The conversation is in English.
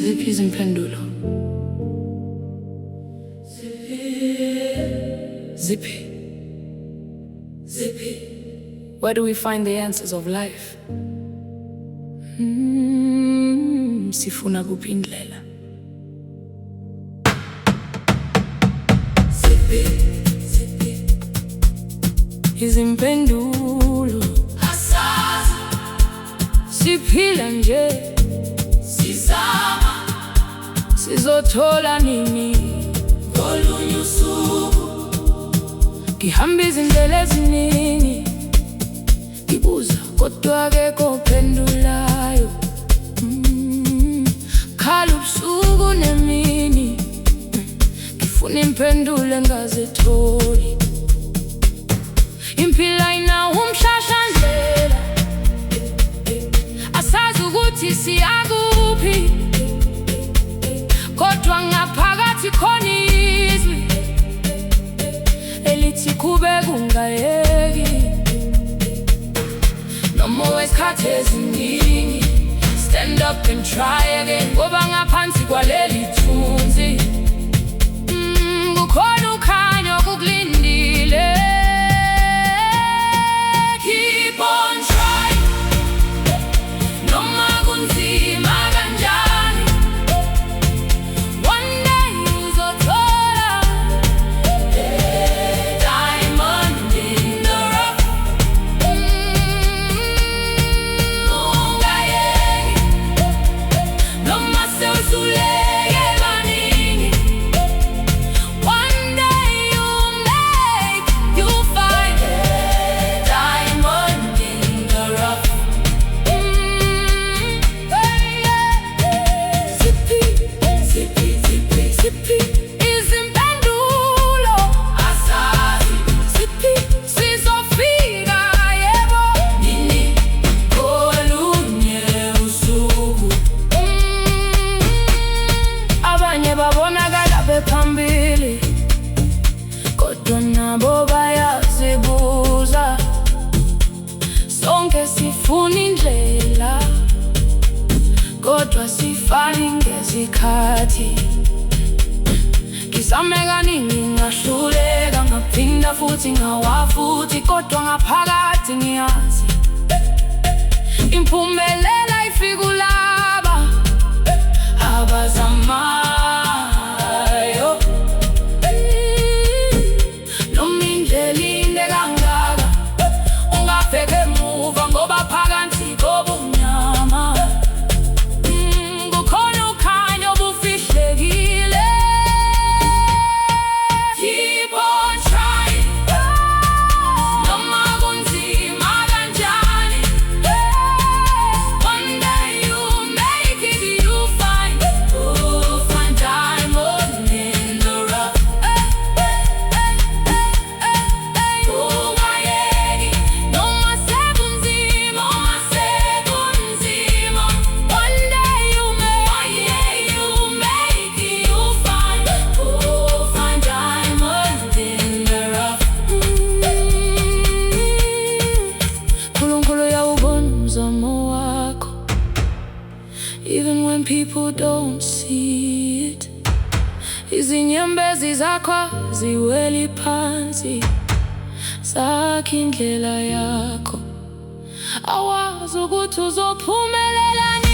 Ziphi izimpendulo? Ziphi. Where do we find the answers of life? Sifuna kuphi indlela? Izimpendulo asazi, siphila nje sizama, sizothola nini ngolunye usuku? Ngihamba izindlela eziningi, ngibuza kodwa akekho ophendulayo. Khala ubusuku nemini, ngifuna impendulo engazitholi. Impilo ayinawo umhlahlandlela, asazi ukuthi siyakuphi, kodwa ngaphakathi khona izwi elithi kube kungayeki. Noma wesikhathi eziningi, stand up and try again, ngoba ngaphansi kwaleli thunzi kukhona ukhanya okukulindile. Keep on trying, noma kunzima kanjani, one day uzothola diamond in the rough. Ungayeki noma sewuhluleke kaningi, one day you'll find diamond in the rough. Zippy izimpendulo asazi, sizofika yebo nini ngolunye usuku. Abanye babonakala bephambili, kodwa nabo bayazibuza. Sonke sifuna indlela, kodwa sifani ngezikhathi. Ngizame kaningi ngahluleka, ngaphinda futhi ngawafuthi, kodwa ngaphakathi ngiyazi impumelelo ifika kulaba abazamayo. Noma indlela inde kangaka, ungabheka emuva ngoba phakathi kobumnyama kukhona ukhanya obufihlekile. Keep on trying, noma kunzima kanjani, one day you'll make it, you'll find diamond in the rough. Ungayeki noma sekunzima, one day you'll make it, you'll find diamond in the rough. Nkulunkulu uyawubona umzamo wakho, even when people don't see it. Izinyembezi zakho ziweli phansi, sakha indlela yakho, awazi ukuthi uzophumelela nini.